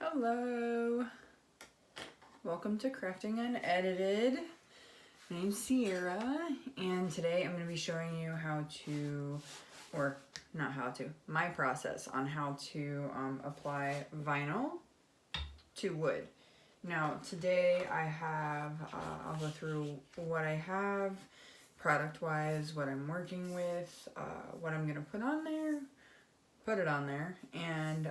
Hello, welcome to Crafting Unedited. My name's Sierra, and today I'm going to be showing you how to, or not how to, my process on how to apply vinyl to wood. Now today I have, I'll go through what I have, product-wise, what I'm working with, what I'm going to put it on there, and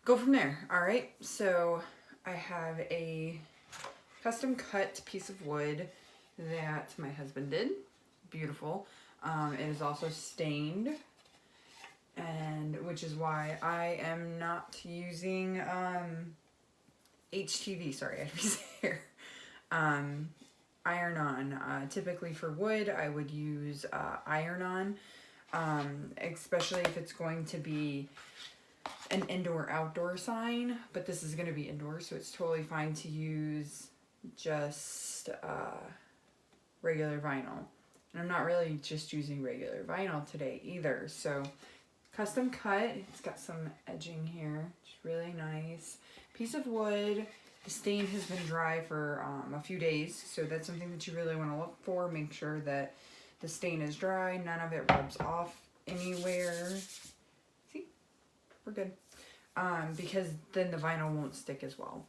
go from there. Alright, so I have a custom cut piece of wood that my husband did. Beautiful. It is also stained, and which is why I am not using HTV, sorry, I had to be there. Iron-on. Typically for wood I would use iron-on, especially if it's going to be an indoor-outdoor sign, but this is going to be indoor, so it's totally fine to use just regular vinyl. And I'm not really just using regular vinyl today either. So custom cut, it's got some edging here, it's really nice. Piece of wood. The stain has been dry for a few days, so that's something that you really want to look for. Make sure that the stain is dry, none of it rubs off anywhere. We're good. Because then the vinyl won't stick as well.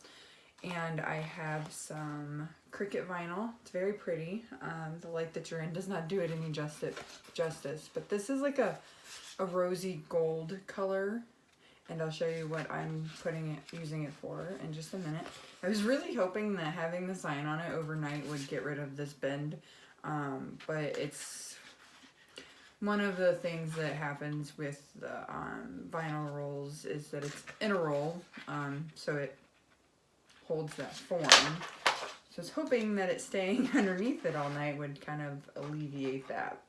And I have some Cricut vinyl. It's very pretty. The light that you're in does not do it any justice. But this is like a rosy gold color. And I'll show you what I'm using it for in just a minute. I was really hoping that having the sign on it overnight would get rid of this bend. But it's one of the things that happens with the vinyl rolls is that it's in a roll, so it holds that form. So I was hoping that it staying underneath it all night would kind of alleviate that.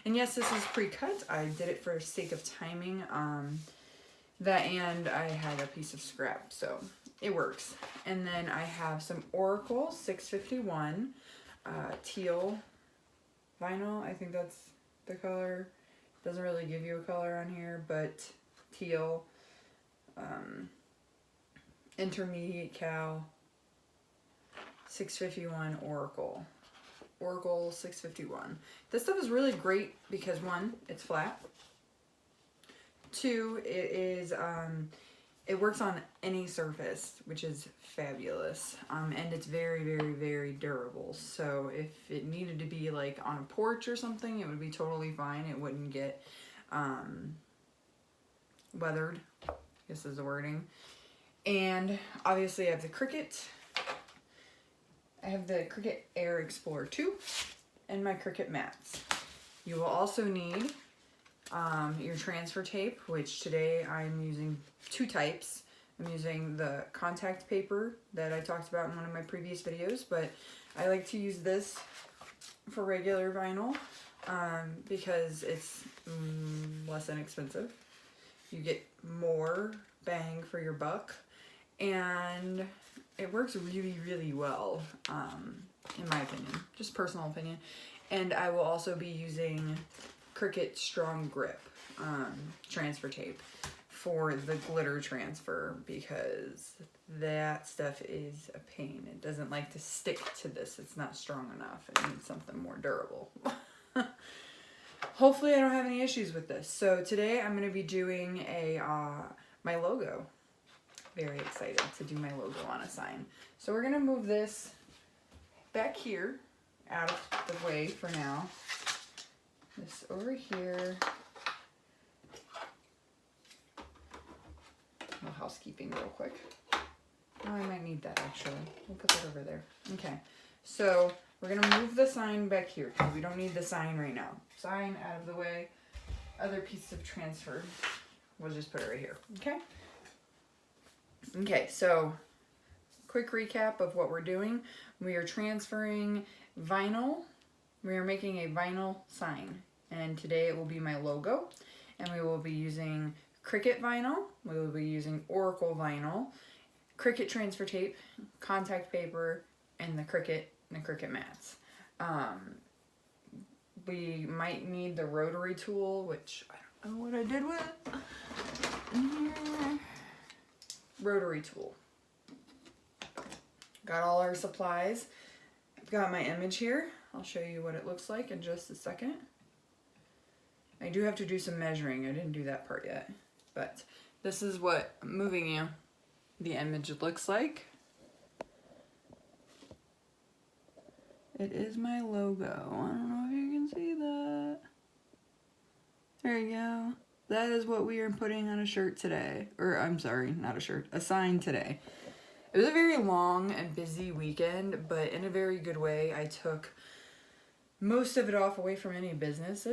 And yes, this is pre-cut. I did it for sake of timing. That and I had a piece of scrap, so it works. And then I have some Oracle 651 teal vinyl. I think that's the color. Doesn't really give you a color on here, but teal, intermediate cal 651 Oracle 651. This stuff is really great because one, it's flat. Two, it is it works on any surface, which is fabulous, and it's very, very, very durable. So if it needed to be like on a porch or something, it would be totally fine. It wouldn't get weathered, I guess is the wording. And obviously I have the Cricut. I have the Cricut Air Explorer 2 and my Cricut mats. You will also need your transfer tape, which today I'm using two types. I'm using the contact paper that I talked about in one of my previous videos, but I like to use this for regular vinyl because it's less inexpensive. You get more bang for your buck, and it works really, really well, in my opinion, just personal opinion. And I will also be using Cricut Strong Grip transfer tape for the glitter transfer because that stuff is a pain. It doesn't like to stick to this. It's not strong enough. It needs something more durable. Hopefully I don't have any issues with this. So today I'm going to be doing my logo. Very excited to do my logo on a sign. So we're going to move this back here out of the way for now. This over here. A little housekeeping real quick. Oh, I might need that actually. We'll put that over there. Okay, so we're gonna move the sign back here because we don't need the sign right now. Sign out of the way. Other piece of transfer. We'll just put it right here. Okay. Okay, so quick recap of what we're doing. We are transferring vinyl. We are making a vinyl sign, and today it will be my logo, and we will be using Cricut vinyl, we will be using Oracle vinyl, Cricut transfer tape, contact paper, and the Cricut mats. We might need the rotary tool, which I don't know what I did with. rotary tool. Got all our supplies. I've got my image here. I'll show you what it looks like in just a second. I do have to do some measuring. I didn't do that part yet. But this is what moving you the image looks like. It is my logo. I don't know if you can see that. There you go. That is what we are putting on a shirt today. Or, I'm sorry, not a shirt, a sign today. It was a very long and busy weekend, but in a very good way. I took most of it off away from any business,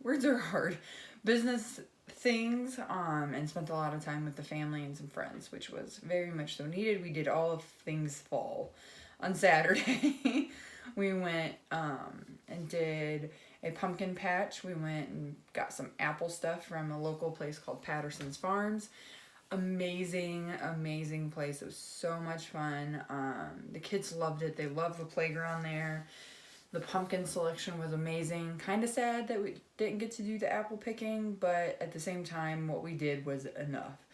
words are hard, business things, and spent a lot of time with the family and some friends, which was very much so needed. We did all of things fall. On Saturday, we went and did a pumpkin patch. We went and got some apple stuff from a local place called Patterson's Farms. Amazing, amazing place. It was so much fun. The kids loved it. They loved the playground there. The pumpkin selection was amazing. Kind of sad that we didn't get to do the apple picking, but at the same time, what we did was enough.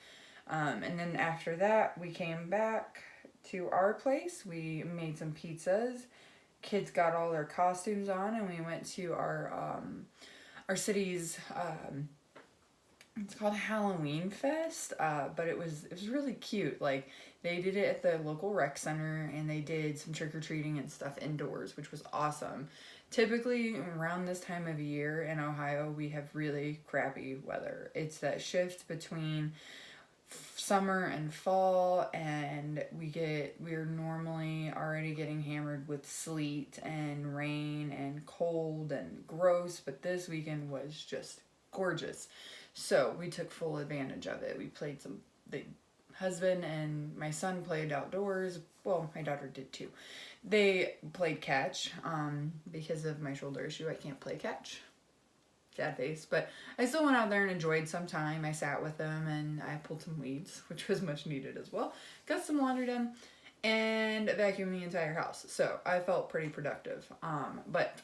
And then after that, we came back to our place. We made some pizzas. Kids got all their costumes on, and we went to our city's it's called Halloween Fest, but it was really cute. Like, they did it at the local rec center, and they did some trick-or-treating and stuff indoors, which was awesome. Typically, around this time of year in Ohio, we have really crappy weather. It's that shift between summer and fall, and we're normally already getting hammered with sleet and rain and cold and gross, but this weekend was just gorgeous. So we took full advantage of it. We played the husband and my son played outdoors. Well, my daughter did too. They played catch. Because of my shoulder issue, I can't play catch. Sad face. But I still went out there and enjoyed some time. I sat with them and I pulled some weeds, which was much needed as well. Got some laundry done and vacuumed the entire house. So I felt pretty productive. But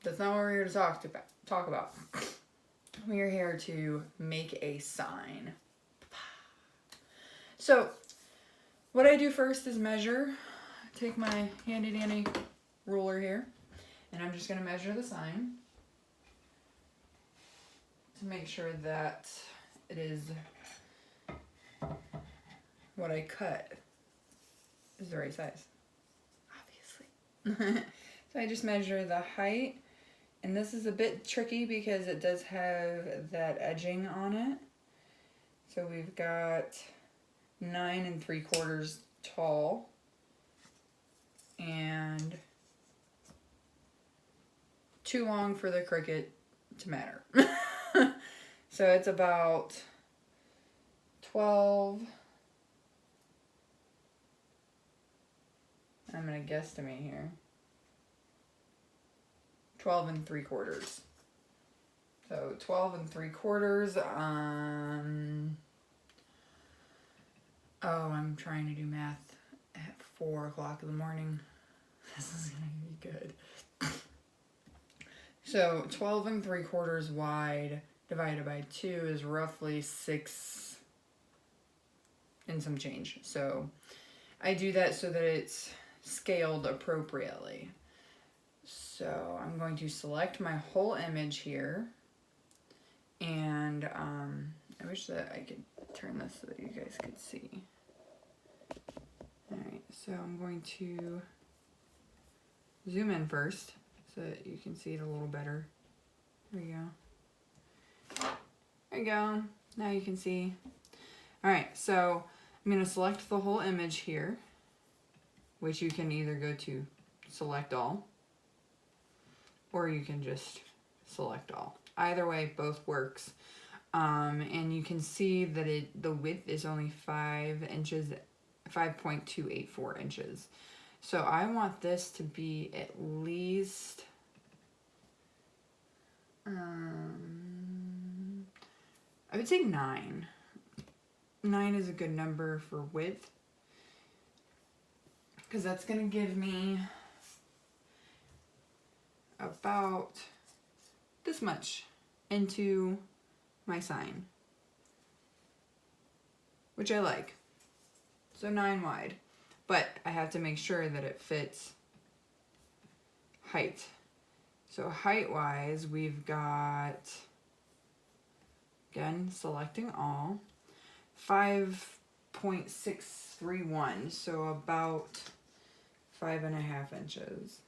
that's not what we're here to talk about. We are here to make a sign. So, what I do first is measure. Take my handy dandy ruler here, and I'm just going to measure the sign to make sure that it is what I cut is the right size, obviously. So I just measure the height. And this is a bit tricky because it does have that edging on it. So we've got 9 3/4 tall and too long for the Cricut to matter. So it's about 12. I'm going to guesstimate here. 12 3/4. So 12 3/4. Oh, I'm trying to do math at 4 o'clock in the morning. This is gonna be good. So 12 3/4 wide divided by 2 is roughly 6 and some change. So I do that so that it's scaled appropriately. So I'm going to select my whole image here, and I wish that I could turn this so that you guys could see. Alright, so I'm going to zoom in first so that you can see it a little better. There you go. There you go. Now you can see. Alright, so I'm going to select the whole image here, which you can either go to select all, or you can just select all. Either way, both works. And you can see that the width is only 5 inches, 5.284 inches. So I want this to be at least, I would say 9. 9 is a good number for width, because that's going to give me about this much into my sign. which I like. So 9 wide, but I have to make sure that it fits height. So height wise, we've got, again, selecting all, 5.631, so about 5.5 inches.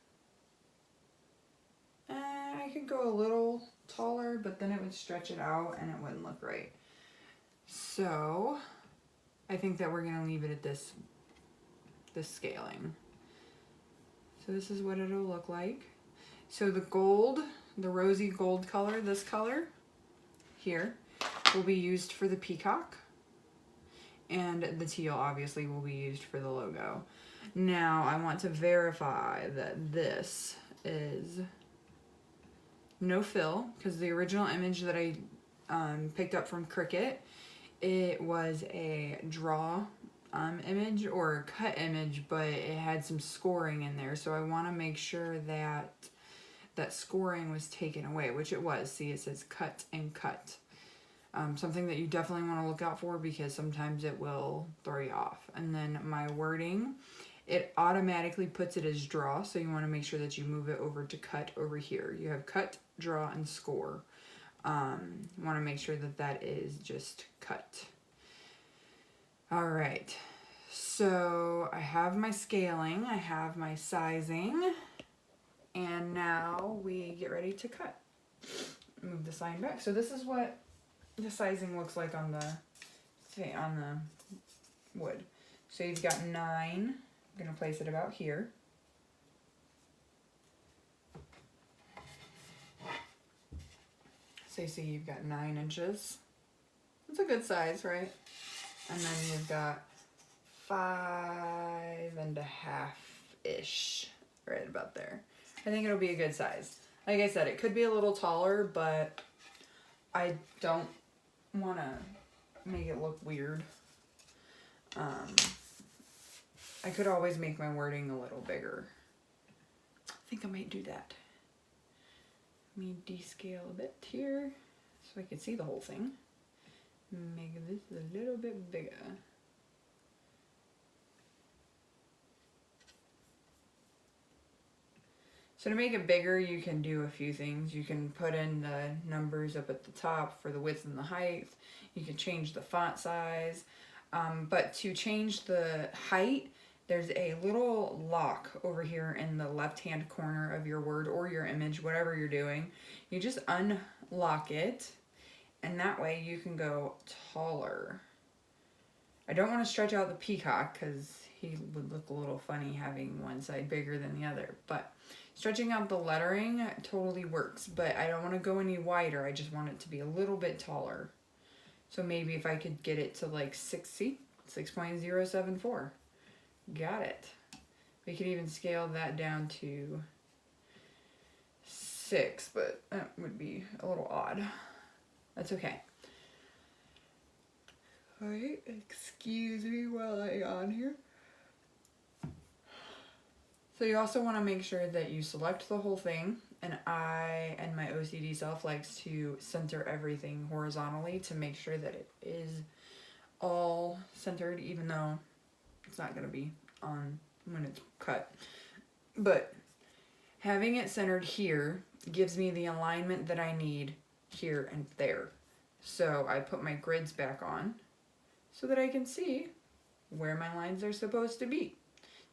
I could go a little taller, but then it would stretch it out and it wouldn't look right. So I think that we're gonna leave it at this scaling. So this is what it'll look like. So the gold, the rosy gold color, this color here, will be used for the peacock. And the teal obviously will be used for the logo. Now I want to verify that this is no fill, because the original image that I picked up from Cricut, it was a draw image or a cut image, but it had some scoring in there. So I want to make sure that that scoring was taken away, which it was. See, it says cut and cut. Something that you definitely want to look out for, because sometimes it will throw you off. And then my wording, it automatically puts it as draw, so you want to make sure that you move it over to cut over here. You have cut, draw, and score. You want to make sure that that is just cut. All right, so I have my scaling, I have my sizing, and now we get ready to cut. Move the sign back. So this is what the sizing looks like on the wood. So you've got 9. I'm gonna place it about here. So you see you've got 9 inches. It's a good size, right? And then you've got 5.5-ish, right about there. I think it'll be a good size. Like I said, it could be a little taller, but I don't want to make it look weird. I could always make my wording a little bigger. I think I might do that. Let me descale a bit here so I can see the whole thing. Make this a little bit bigger. So to make it bigger, you can do a few things. You can put in the numbers up at the top for the width and the height. You can change the font size. But to change the height, there's a little lock over here in the left-hand corner of your word or your image, whatever you're doing. You just unlock it, and that way you can go taller. I don't want to stretch out the peacock because he would look a little funny having one side bigger than the other, but stretching out the lettering totally works, but I don't want to go any wider. I just want it to be a little bit taller. So maybe if I could get it to like 6.074. Got it. We could even scale that down to 6, but that would be a little odd. That's okay. Alright, excuse me while I on here. So you also want to make sure that you select the whole thing, and I and my OCD self likes to center everything horizontally to make sure that it is all centered, even though it's not going to be on when it's cut. But having it centered here gives me the alignment that I need here and there. So I put my grids back on so that I can see where my lines are supposed to be.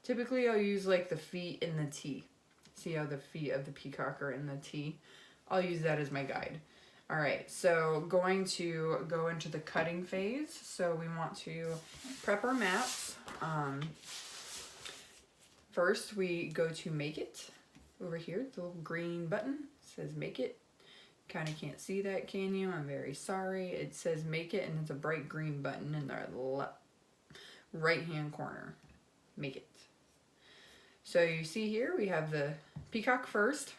Typically I'll use like the feet in the T. See how the feet of the peacock are in the T? I'll use that as my guide. All right, so going to go into the cutting phase. So we want to prep our mats. First we go to make it. Over here, the little green button says make it. Kind of can't see that, can you? I'm very sorry. It says make it, and it's a bright green button in the right hand corner. Make it. So you see here we have the peacock first,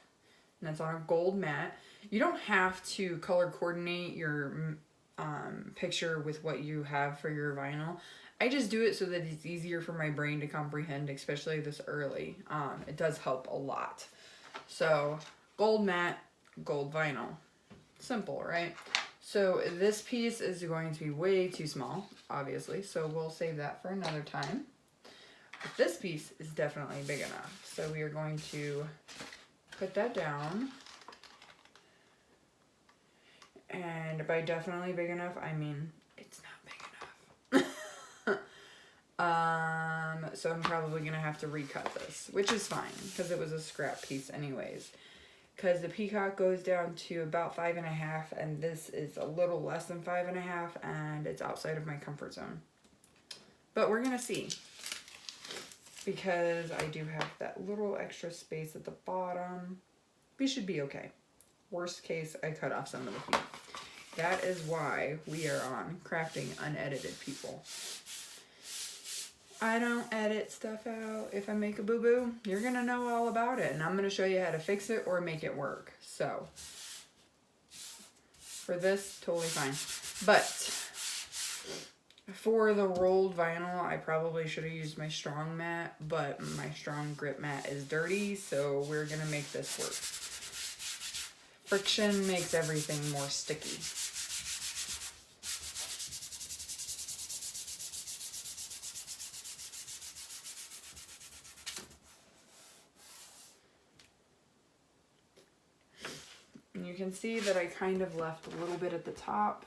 and that's on a gold mat. You don't have to color coordinate your picture with what you have for your vinyl. I just do it so that it's easier for my brain to comprehend, especially this early. It does help a lot. So gold mat, gold vinyl. Simple, right? So this piece is going to be way too small, obviously, so we'll save that for another time. But this piece is definitely big enough, so we are going to put that down. And by definitely big enough, I mean it's not big enough. So I'm probably gonna have to recut this, which is fine because it was a scrap piece anyways. Because the peacock goes down to about 5.5, and this is a little less than 5.5, and it's outside of my comfort zone. But we're gonna see, because I do have that little extra space at the bottom. We should be okay. Worst case, I cut off some of the feet. That is why we are on Crafting Unedited, people. I don't edit stuff out. If I make a boo-boo, you're going to know all about it. And I'm going to show you how to fix it or make it work. So, for this, totally fine. But, for the rolled vinyl, I probably should have used my strong mat. But my strong grip mat is dirty, so we're going to make this work. Friction makes everything more sticky. And you can see that I kind of left a little bit at the top,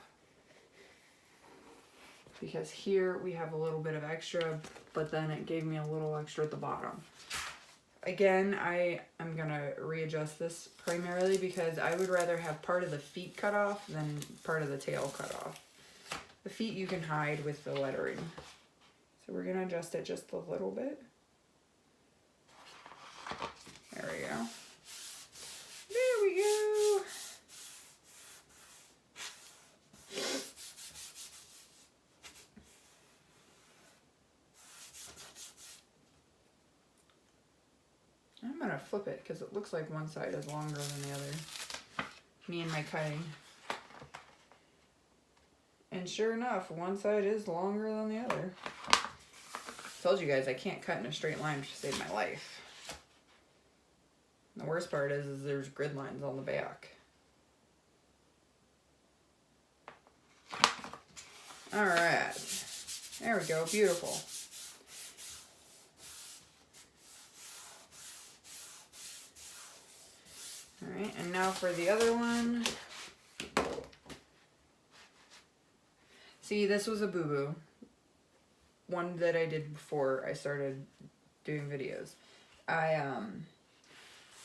because here we have a little bit of extra, but then it gave me a little extra at the bottom. Again, I am going to readjust this primarily because I would rather have part of the feet cut off than part of the tail cut off. The feet you can hide with the lettering. So we're going to adjust it just a little bit. There we go. There we go. I'm going to flip it because it looks like one side is longer than the other. Me and my cutting. And sure enough, one side is longer than the other. Told you guys I can't cut in a straight line to save my life. The worst part is there's grid lines on the back. Alright. There we go. Beautiful. Alright, and now for the other one. See, this was a boo-boo. One that I did before I started doing videos. I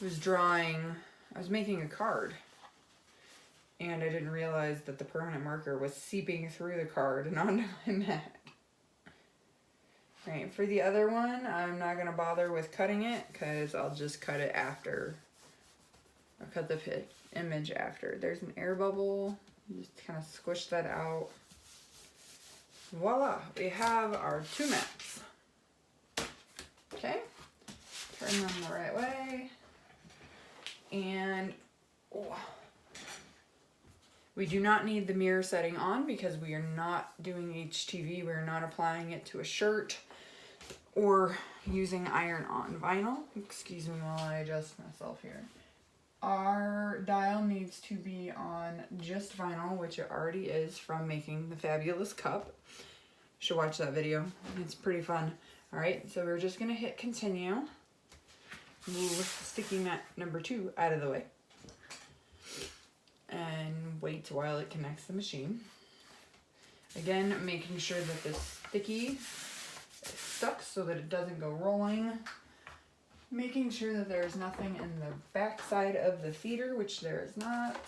was making a card. And I didn't realize that the permanent marker was seeping through the card and onto my mat. Alright, for the other one, I'm not going to bother with cutting it because I'll just cut it after. I'll cut the image after. There's an air bubble. Just kind of squish that out. Voila, we have our two mats. Okay, turn them the right way. And we do not need the mirror setting on because we are not doing HTV. We're not applying it to a shirt or using iron-on vinyl. Excuse me while I adjust myself here. Our dial needs to be on just vinyl, which it already is from making the fabulous cup. You should watch that video. It's pretty fun. Alright, so we're just going to hit continue. Move sticky mat number 2 out of the way. And wait while it connects the machine. Again, making sure that this sticky is stuck so that it doesn't go rolling. Making sure that there's nothing in the back side of the feeder, which there is not.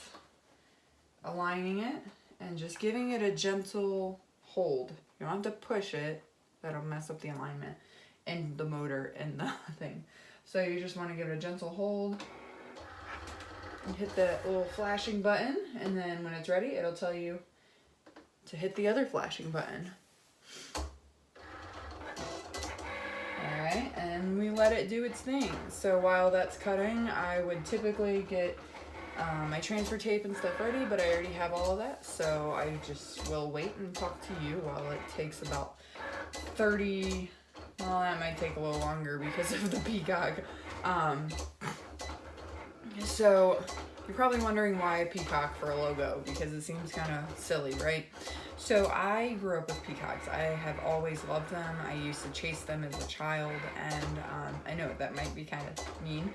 Aligning it and just giving it a gentle hold. You don't have to push it. That'll mess up the alignment and the motor and the thing. So you just want to give it a gentle hold. And hit that little flashing button. And then when it's ready, it'll tell you to hit the other flashing button. Alright, and we let it do its thing. So while that's cutting, I would typically get my transfer tape and stuff ready, but I already have all of that. So I just will wait and talk to you while it takes about 30, well, that might take a little longer because of the peacock. So You're probably wondering why a peacock for a logo, because it seems kind of silly, right? So I grew up with peacocks. I have always loved them. I used to chase them as a child, and I know that might be kind of mean,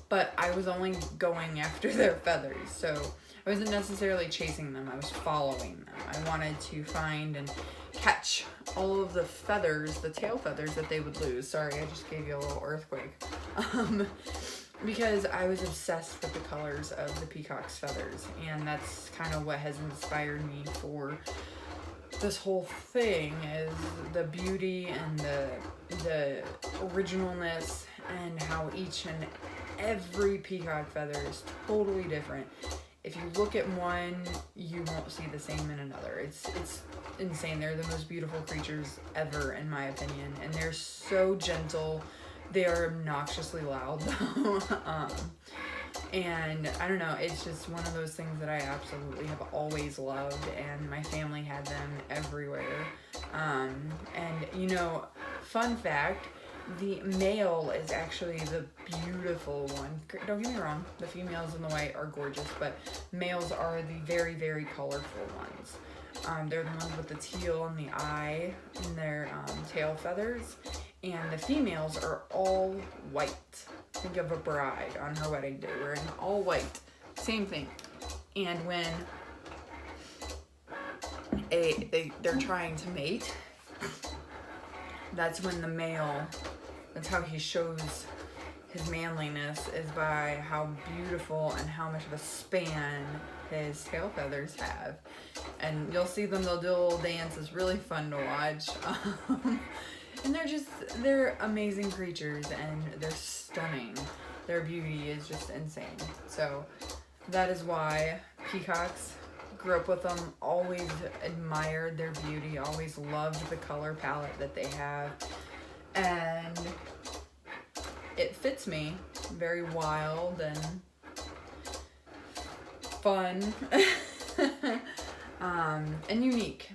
but I was only going after their feathers. So I wasn't necessarily chasing them, I was following them. I wanted to find and catch all of the feathers, the tail feathers that they would lose. Sorry, I just gave you a little earthquake. Because I was obsessed with the colors of the peacock's feathers, and that's kind of what has inspired me for this whole thing, is the beauty and the originalness, and how each and every peacock feather is totally different. If you look at one, you won't see the same in another. It's insane. They're the most beautiful creatures ever, in my opinion, and they're so gentle. They are obnoxiously loud though. And I don't know, it's just one of those things that I absolutely have always loved, and my family had them everywhere. And you know, fun fact, the male is actually the beautiful one. Don't get me wrong, the females in the white are gorgeous, but males are the very, very colorful ones. They're the ones with the teal in the eye and their tail feathers. And the females are all white. Think of a bride on her wedding day wearing all white. Same thing. And when they're trying to mate, that's when the male, that's how he shows his manliness, is by how beautiful and how much of a span his tail feathers have. And you'll see them, they'll do a little dance. It's really fun to watch. And they're amazing creatures, and they're stunning. Their beauty is just insane. So that is why peacocks, grew up with them, always admired their beauty, always loved the color palette that they have. And it fits me. Very wild and fun. And unique.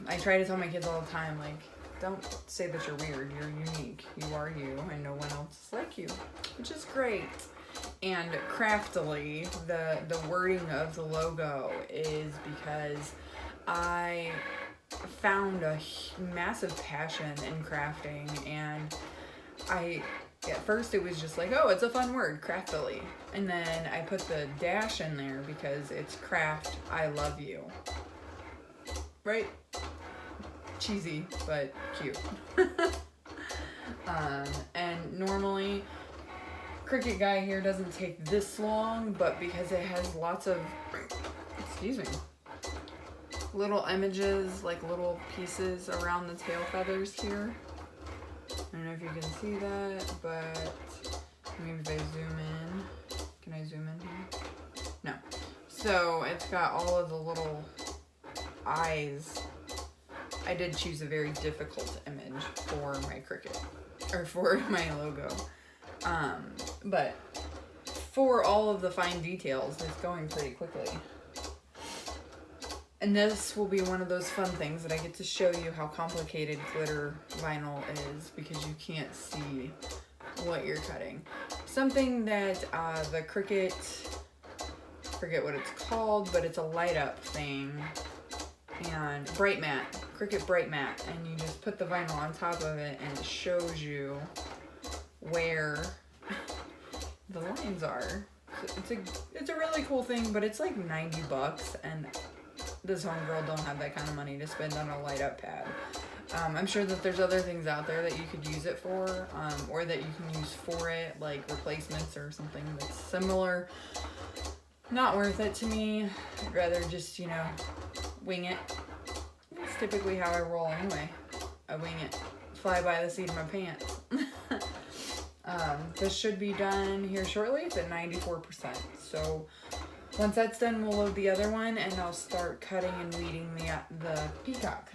I try to tell my kids all the time, like, don't say that you're weird, you're unique. You are you, and no one else is like you, which is great. And craftily, the wording of the logo is because I found a massive passion in crafting, and at first it was just like, oh, it's a fun word, craftily. And then I put the dash in there because it's craft, I love you. Right? Cheesy, but cute. And normally, Cricut guy here doesn't take this long, but because it has lots of, excuse me, little images, like little pieces around the tail feathers here. I don't know if you can see that, but maybe if I zoom in. Can I zoom in here? No. So it's got all of the little eyes. I did choose a very difficult image for my Cricut, or for my logo. But for all of the fine details, it's going pretty quickly. And this will be one of those fun things that I get to show you how complicated glitter vinyl is, because you can't see what you're cutting. Something that the Cricut, forget what it's called, but it's a light up thing, and bright matte, Cricut bright matte, and you just put the vinyl on top of it and it shows you where the lines are. So it's a really cool thing, but it's like $90, and this homegirl don't have that kind of money to spend on a light up pad. I'm sure that there's other things out there that you could use it for, or that you can use for it, like replacements or something that's similar. Not worth it to me. I'd rather just, you know, wing it. That's typically how I roll anyway. I wing it. Fly by the seat of my pants. This should be done here shortly. It's at 94%. So once that's done, we'll load the other one, and I'll start cutting and weeding the peacock.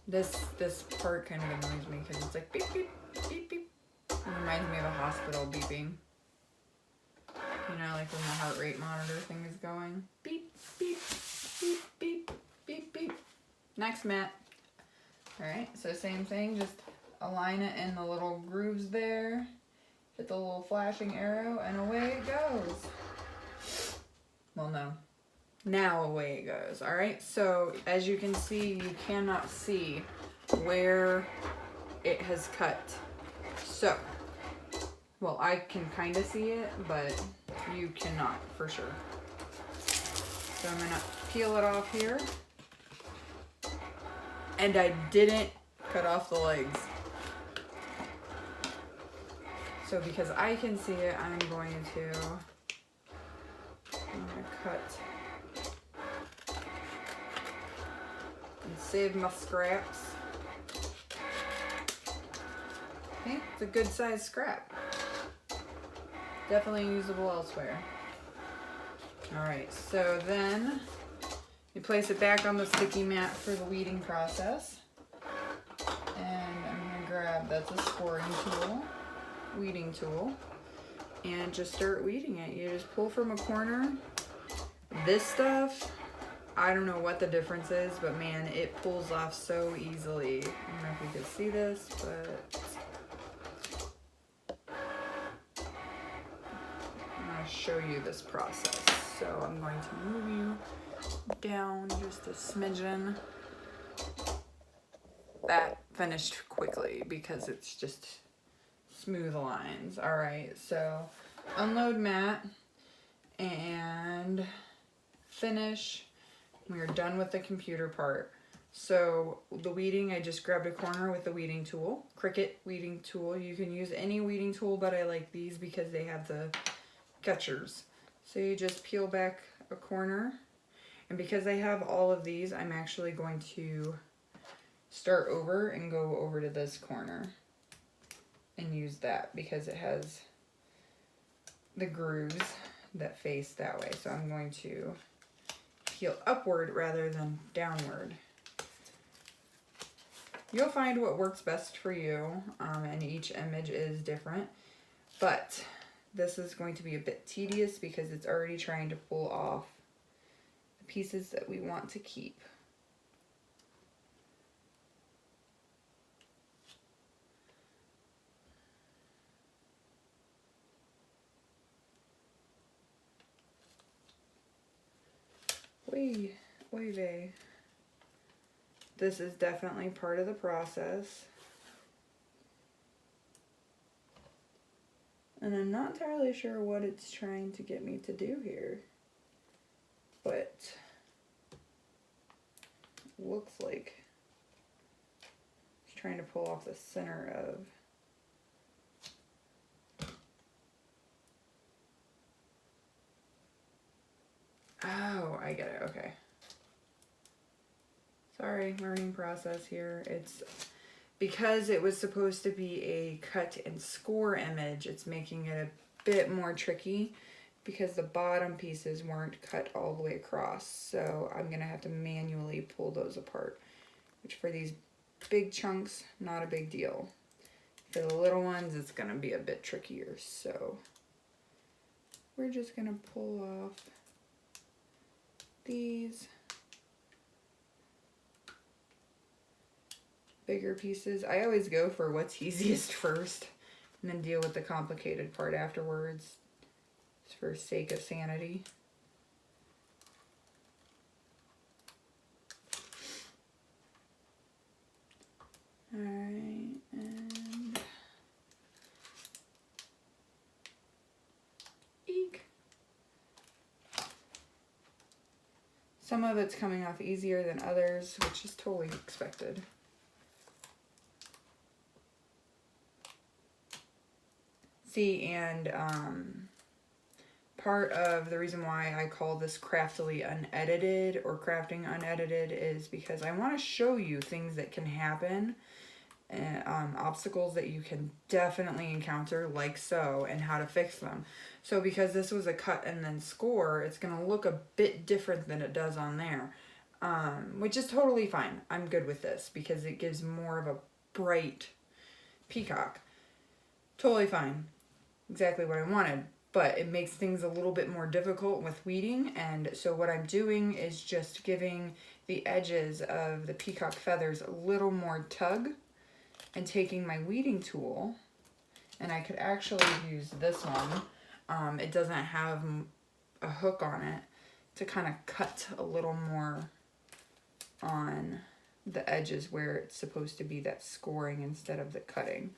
This part kind of annoys me because it's like beep, beep, beep, beep. It reminds me of a hospital beeping. You know, like when the heart rate monitor thing is going. Beep, beep, beep, beep, beep, beep. Next, Matt. Alright, so same thing, just align it in the little grooves there. hit the little flashing arrow, and away it goes. Well, no. Now away it goes. All right, so as you can see, you cannot see where it has cut. So, well, I can kind of see it, but you cannot for sure. So I'm gonna peel it off here. And I didn't cut off the legs. So because I can see it, I'm gonna cut and save my scraps. Okay, it's a good sized scrap. Definitely usable elsewhere. Alright, so then you place it back on the sticky mat for the weeding process. And I'm gonna grab, that's a scoring tool, weeding tool, and just start weeding it. You just pull from a corner. This stuff, I don't know what the difference is, but man, it pulls off so easily. I don't know if you can see this, but I'm gonna show you this process. So I'm going to move you down just a smidgen. That finished quickly because it's just smooth lines. All right, so unload mat and finish. We're done with the computer part. So the weeding, I just grabbed a corner with the weeding tool, Cricut weeding tool. You can use any weeding tool, but I like these because they have the catchers. So you just peel back a corner. And because I have all of these, I'm actually going to start over and go over to this corner and use that because it has the grooves that face that way. So I'm going to peel upward rather than downward. You'll find what works best for you, and each image is different, but this is going to be a bit tedious because it's already trying to pull off the pieces that we want to keep. Oy vey. This is definitely part of the process. And I'm not entirely sure what it's trying to get me to do here. But looks like it's trying to pull off the center of. Oh, I get it, okay. Sorry, learning process here. It's because it was supposed to be a cut and score image, it's making it a bit more tricky because the bottom pieces weren't cut all the way across. So I'm gonna have to manually pull those apart, which for these big chunks, not a big deal. For the little ones, it's gonna be a bit trickier. So we're just gonna pull off these bigger pieces. I always go for what's easiest first and then deal with the complicated part afterwards, just for sake of sanity. All right, and eek. Some of it's coming off easier than others, which is totally expected. See, and part of the reason why I call this craftily unedited or crafting unedited is because I want to show you things that can happen, and obstacles that you can definitely encounter, like so, and how to fix them. So because this was a cut and then score, it's going to look a bit different than it does on there, which is totally fine. I'm good with this because it gives more of a bright peacock. Totally fine. Exactly what I wanted, but it makes things a little bit more difficult with weeding. And so what I'm doing is just giving the edges of the peacock feathers a little more tug and taking my weeding tool And I could actually use this one. It doesn't have a hook on it to kind of cut a little more on the edges where it's supposed to be that scoring instead of the cutting.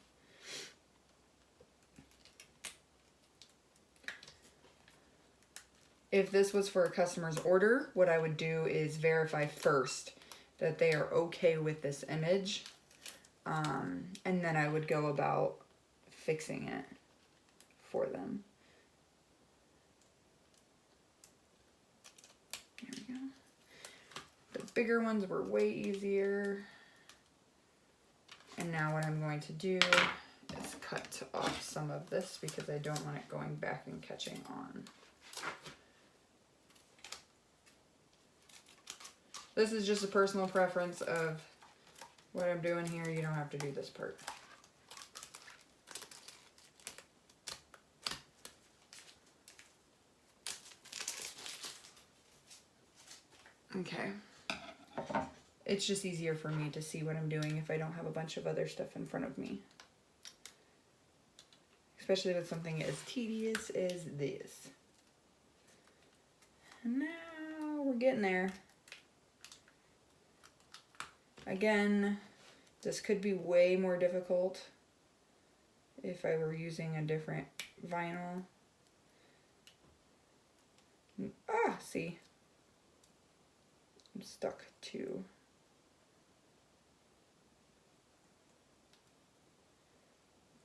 If this was for a customer's order, what I would do is verify first that they are okay with this image. And then I would go about fixing it for them. There we go. The bigger ones were way easier. And now what I'm going to do is cut off some of this because I don't want it going back and catching on. This is just a personal preference of what I'm doing here. You don't have to do this part. Okay. It's just easier for me to see what I'm doing if I don't have a bunch of other stuff in front of me. Especially with something as tedious as this. And now we're getting there. Again, this could be way more difficult if I were using a different vinyl. Ah, see. I'm stuck to.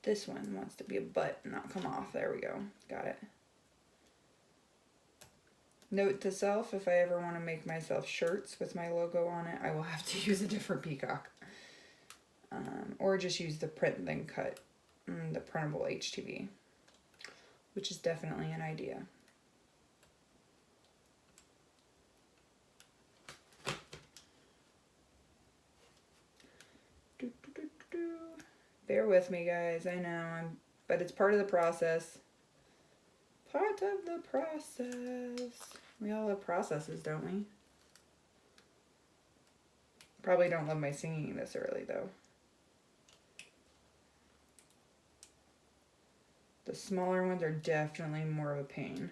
This one wants to be a butt and not come off. There we go. Got it. Note to self, if I ever want to make myself shirts with my logo on it, I will have to use a different peacock. Or just use the print then cut, the printable HTV, which is definitely an idea. Bear with me, guys. I know, but it's part of the process. Part of the process. We all love processes, don't we? Probably don't love my singing this early, though. The smaller ones are definitely more of a pain.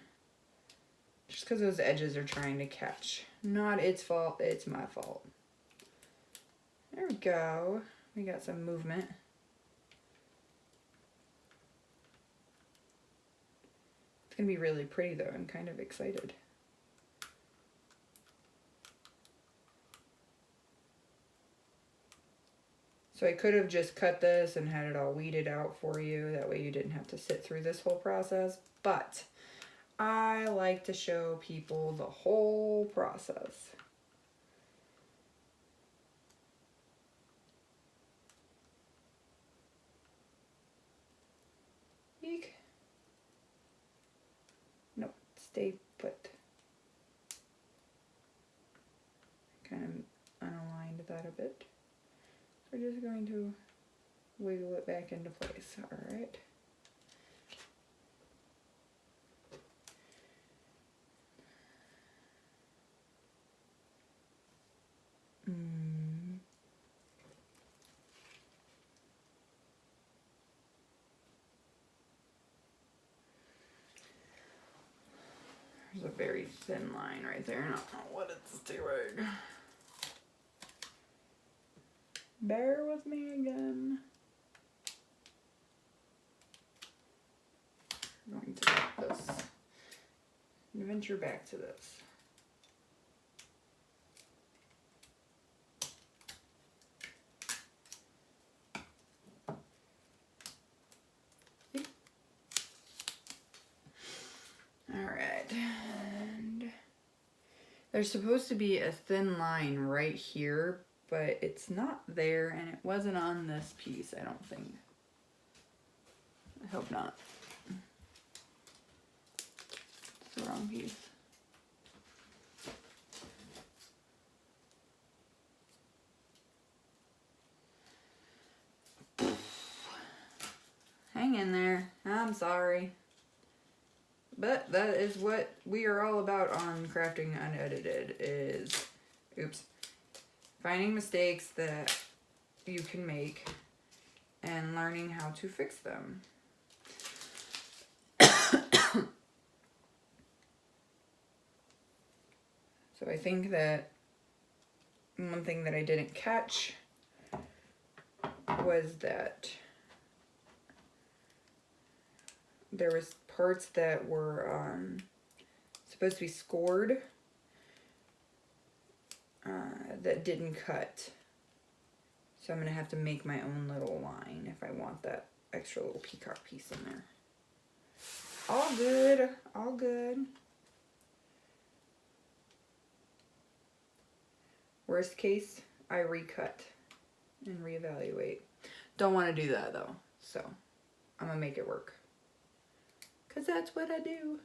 Just because those edges are trying to catch. Not its fault, it's my fault. There we go. We got some movement. It's going to be really pretty, though. I'm kind of excited. So I could have just cut this and had it all weeded out for you. That way you didn't have to sit through this whole process. But I like to show people the whole process. Eek. Nope, stay put. Kind of unaligned that a bit. We're just going to wiggle it back into place, all right? There's a very thin line right there. I don't know what it's doing. Bear with me again. I'm going to get this and venture back to this. Alright, and there's supposed to be a thin line right here, but it's not there, and it wasn't on this piece, I don't think. I hope not. It's the wrong piece. Hang in there. I'm sorry. But that is what we are all about on Crafting Unedited is, oops, finding mistakes that you can make and learning how to fix them. So I think that one thing that I didn't catch was that there was parts that were supposed to be scored that didn't cut. So I'm going to have to make my own little line if I want that extra little peacock piece in there. All good, all good. Worst case, I recut and reevaluate. Don't want to do that though, so I'm going to make it work. Because that's what I do.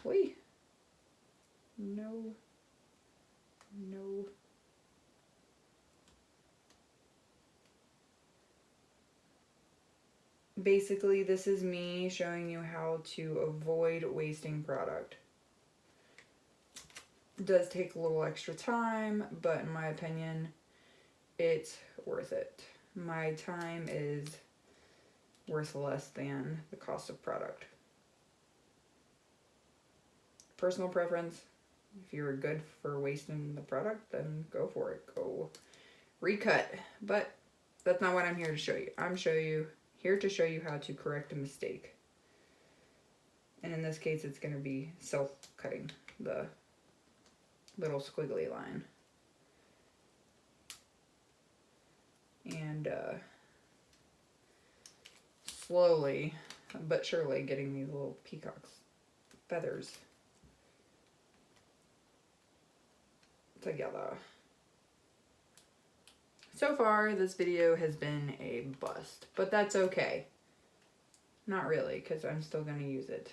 Wait. No. No. Basically, this is me showing you how to avoid wasting product. It does take a little extra time, but in my opinion, it's worth it. My time is worth less than the cost of product. Personal preference. If you're good for wasting the product, then go for it. Go recut. But that's not what I'm here to show you. I'm here to show you how to correct a mistake. And in this case, it's going to be self-cutting the little squiggly line. And slowly but surely getting these little peacock's feathers together. So far, this video has been a bust, but that's okay. Not really, because I'm still going to use it.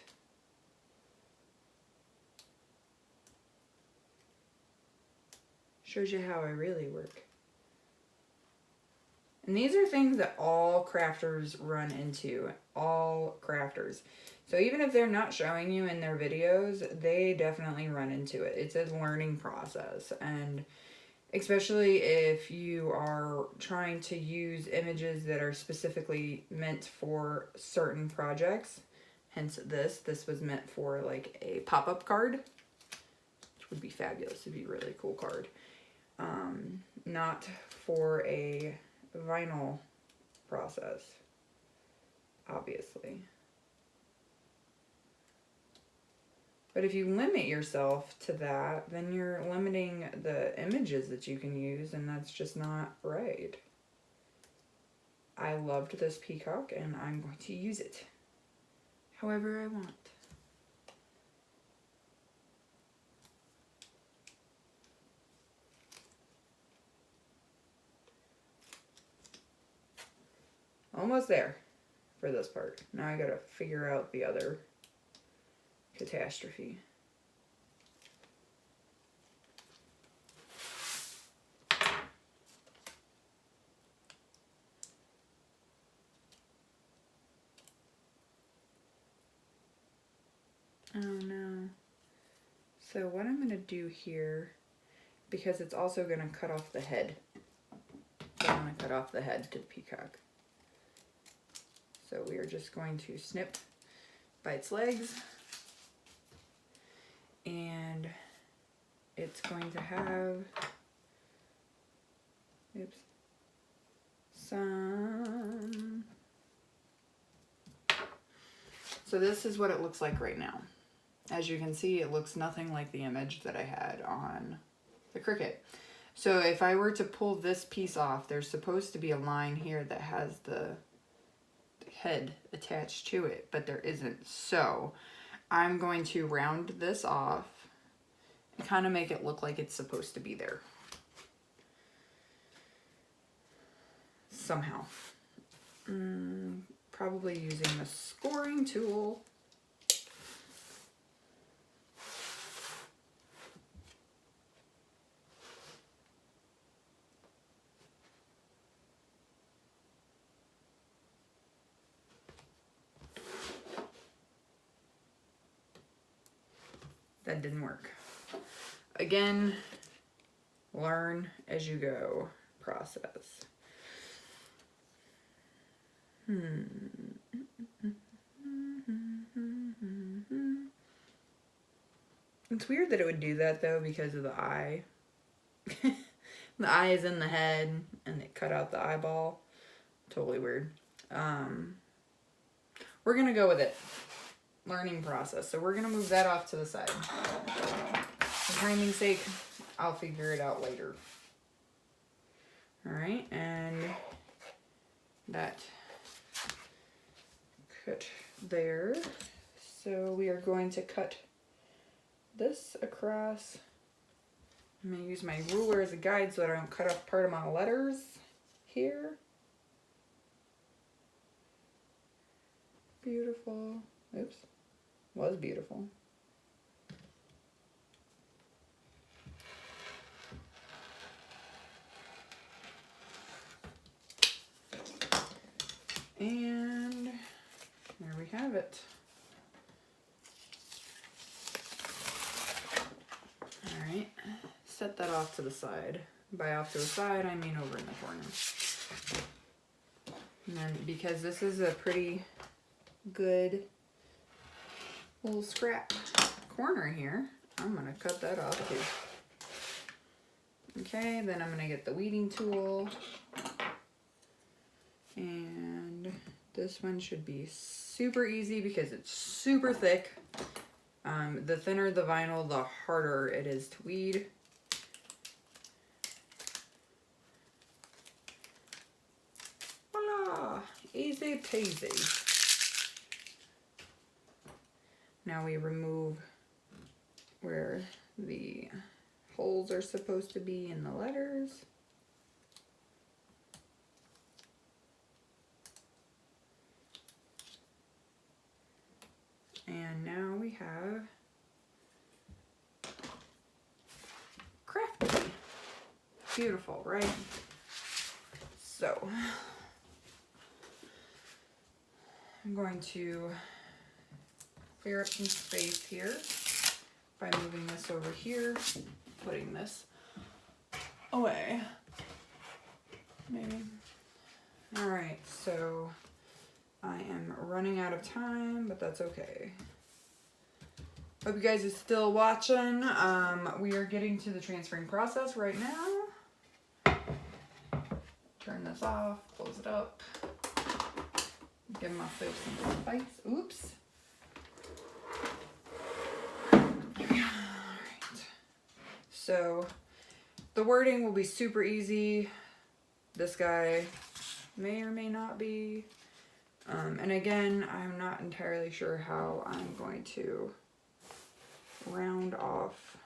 Shows you how I really work. And these are things that all crafters run into. All crafters. So even if they're not showing you in their videos, they definitely run into it. It's a learning process. And especially if you are trying to use images that are specifically meant for certain projects. Hence this was meant for like a pop-up card, which would be fabulous. It'd be a really cool card. Not for a vinyl process, obviously. But if you limit yourself to that, then you're limiting the images that you can use, and that's just not right. I loved this peacock, and I'm going to use it however I want. Almost there for this part. Now I gotta figure out the other catastrophe. Oh no. So what I'm gonna do here, because it's also gonna cut off the head. So I'm gonna cut off the head to the peacock. So we are just going to snip by its legs, and it's going to have, oops, some, so this is what it looks like right now. As you can see, it looks nothing like the image that I had on the Cricut. So if I were to pull this piece off, there's supposed to be a line here that has the head attached to it, but there isn't. So I'm going to round this off and kind of make it look like it's supposed to be there somehow. Probably using the scoring tool. That didn't work. Again, learn as you go process. It's weird that it would do that though because of the eye. The eye is in the head and it cut out the eyeball. Totally weird. We're gonna go with it. Learning process. So we're gonna move that off to the side. For timing's sake, I'll figure it out later. Alright, and that cut there. So we are going to cut this across. I'm going to use my ruler as a guide so that I don't cut off part of my letters here. Beautiful. Oops. Was beautiful. And there we have it. All right, set that off to the side. By off to the side, I mean over in the corner. And then because this is a pretty good little scrap corner here, I'm gonna cut that off too. Okay, then I'm gonna get the weeding tool. And this one should be super easy because it's super thick. The thinner the vinyl, the harder it is to weed. Voila! Easy peasy. Now we remove where the holes are supposed to be in the letters. And now we have crafty. Beautiful, right? So I'm going to clear up some space here by moving this over here, putting this away, maybe. All right, so I am running out of time, but that's okay. Hope you guys are still watching. We are getting to the transferring process right now. Turn this off, close it up. Give myself some spice. Oops. There we go. All right. So the wording will be super easy. This guy may or may not be. And again, I'm not entirely sure how I'm going to round off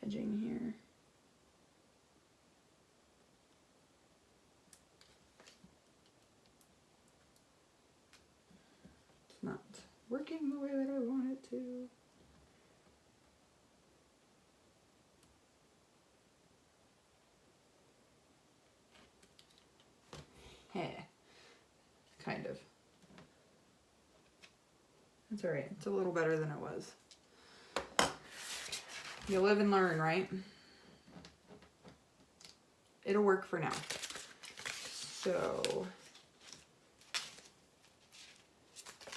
edging here. It's not working the way that I want it to. Kind of. That's all right. It's a little better than it was. You live and learn, right? It'll work for now. So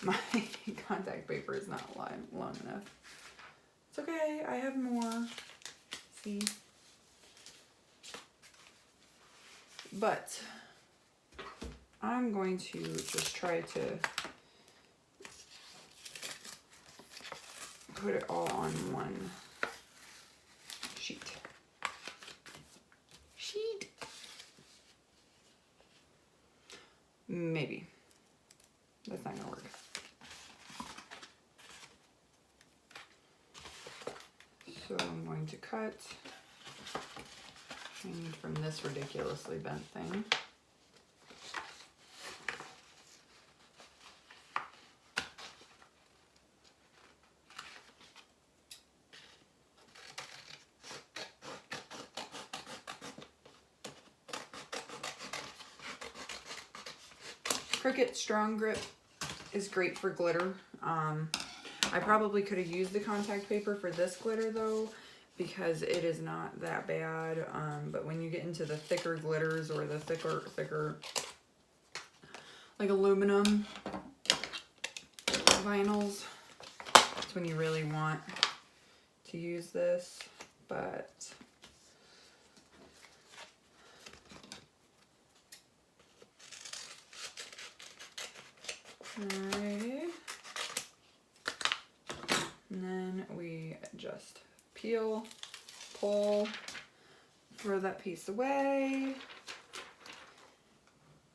my contact paper is not long enough. It's okay. I have more. See? But I'm going to just try to put it all on one sheet. Maybe. That's not gonna work. So I'm going to cut. I need from this ridiculously bent thing. Cricut Strong Grip is great for glitter. I probably could have used the contact paper for this glitter though, because it is not that bad. But when you get into the thicker glitters or the thicker like aluminum vinyls, that's when you really want to use this. But alright, and then we just peel, pull, throw that piece away,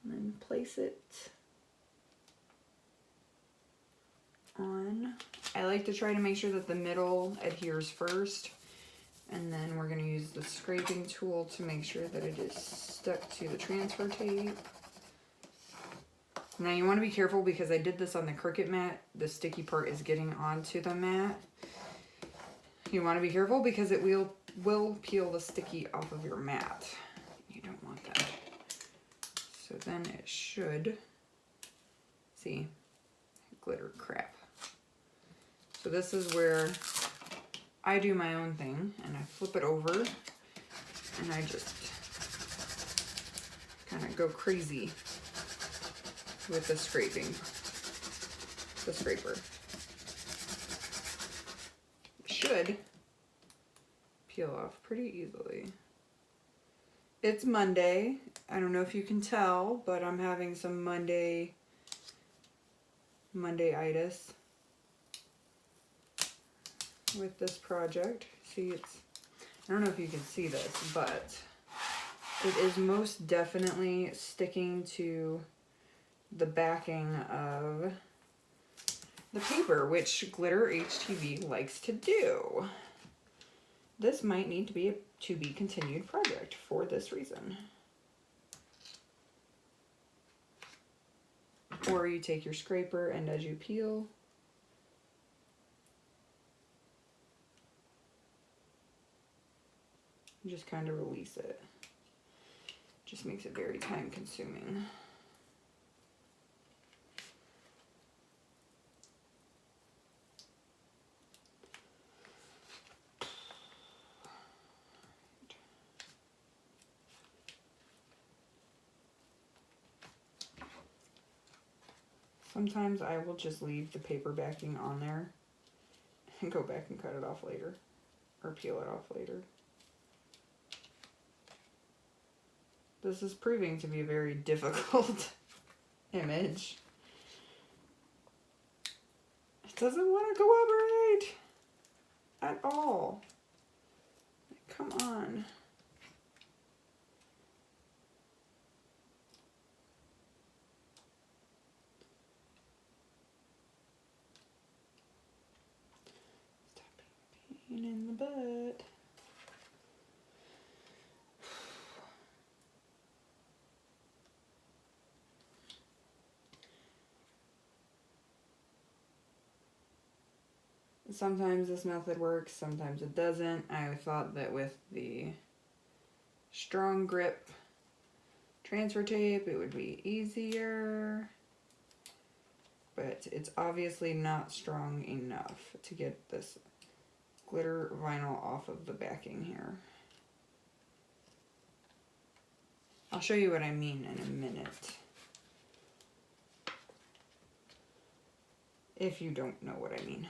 and then place it on. I like to try to make sure that the middle adheres first, and then we're going to use the scraping tool to make sure that it is stuck to the transfer tape. Now you want to be careful because I did this on the Cricut mat. The sticky part is getting onto the mat. You want to be careful because it will peel the sticky off of your mat. You don't want that. So then it should, see, glitter crap. So this is where I do my own thing, and I flip it over and I just kind of go crazy with the scraper. It should peel off pretty easily. It's Monday. I don't know if you can tell, but I'm having some Monday-itis with this project. See, I don't know if you can see this, but it is most definitely sticking to the backing of the paper, which Glitter HTV likes to do. This might need to be a to be continued project for this reason. Or you take your scraper and as you peel, you just kind of release it. Just makes it very time consuming. Sometimes I will just leave the paper backing on there and go back and cut it off later or peel it off later. This is proving to be a very difficult image. It doesn't want to cooperate at all. Come on. Pain in the butt. Sometimes this method works, sometimes it doesn't. I thought that with the strong grip transfer tape it would be easier, but it's obviously not strong enough to get this glitter vinyl off of the backing here. I'll show you what I mean in a minute, if you don't know what I mean.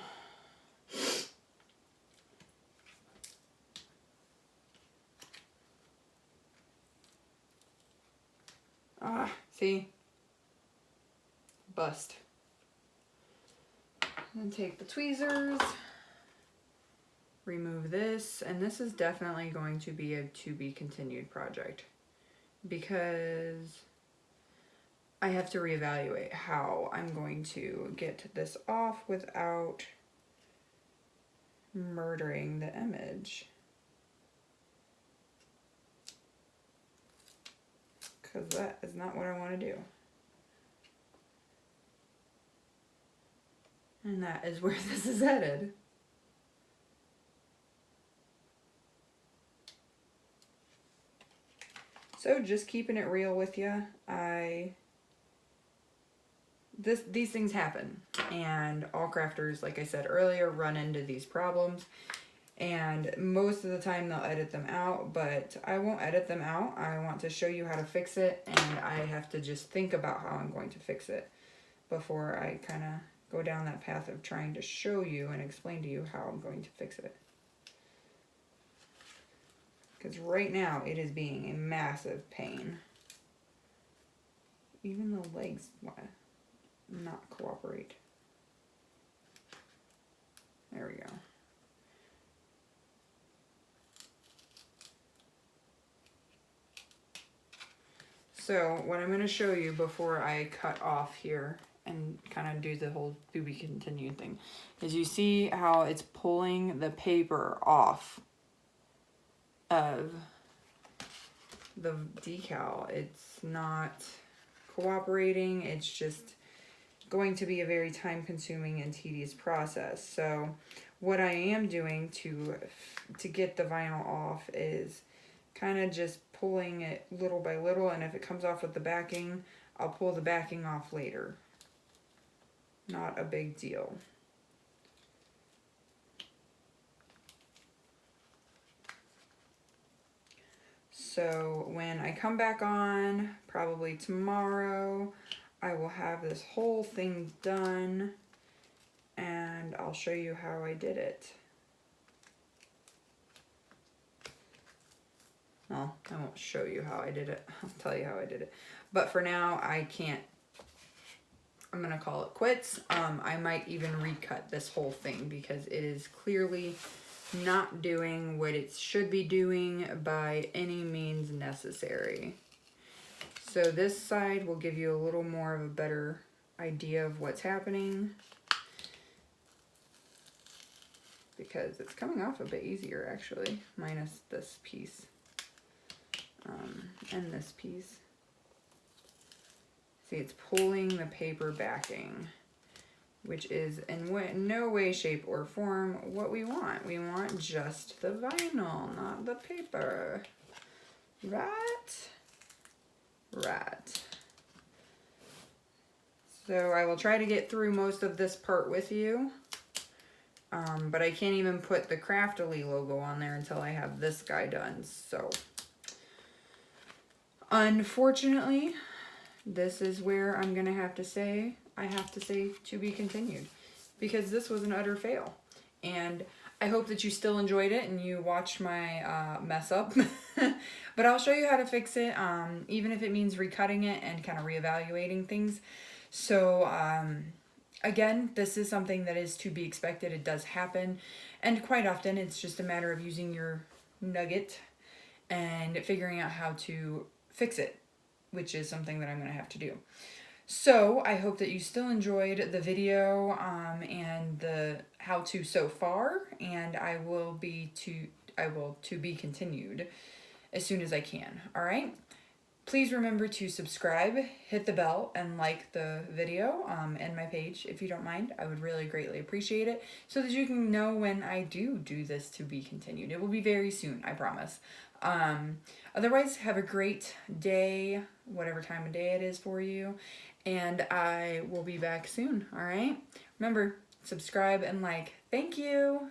Ah, see? Bust. Then take the tweezers, remove this, and this is definitely going to be a to be continued project because I have to reevaluate how I'm going to get this off without murdering the image. Because that is not what I want to do. And that is where this is headed. So just keeping it real with you, these things happen, and all crafters, like I said earlier, run into these problems. And most of the time they'll edit them out, but I won't edit them out. I want to show you how to fix it, and I have to just think about how I'm going to fix it before I kind of go down that path of trying to show you and explain to you how I'm going to fix it. Because right now it is being a massive pain. Even the legs want to not cooperate. There we go. So what I'm going to show you before I cut off here and kind of do the whole to be continued thing is you see how it's pulling the paper off of the decal. It's not cooperating. It's just going to be a very time consuming and tedious process. So what I am doing to get the vinyl off is kind of just pulling it little by little, and if it comes off with the backing, I'll pull the backing off later. Not a big deal. So when I come back on, probably tomorrow, I will have this whole thing done, and I'll show you how I did it. Well, I won't show you how I did it. I'll tell you how I did it. But for now, I'm going to call it quits. I might even recut this whole thing because it is clearly not doing what it should be doing by any means necessary. So this side will give you a little more of a better idea of what's happening, because it's coming off a bit easier actually, minus this piece. And this piece. See, it's pulling the paper backing, which is in no way, shape, or form what we want. We want just the vinyl, not the paper. Right? Right. So I will try to get through most of this part with you. But I can't even put the Craftily logo on there until I have this guy done. So unfortunately, this is where I'm going to have to say, to be continued, because this was an utter fail. And I hope that you still enjoyed it and you watched my mess up. But I'll show you how to fix it, even if it means recutting it and kind of reevaluating things. So again, this is something that is to be expected. It does happen. And quite often it's just a matter of using your nugget and figuring out how to fix it, which is something that I'm going to have to do. So I hope that you still enjoyed the video and the how-to so far, and I will to be continued as soon as I can. All right. Please remember to subscribe, hit the bell, and like the video and my page if you don't mind. I would really greatly appreciate it, so that you can know when I do this to be continued. It will be very soon, I promise. Otherwise, have a great day, whatever time of day it is for you, and I will be back soon, all right? Remember, subscribe and like. Thank you.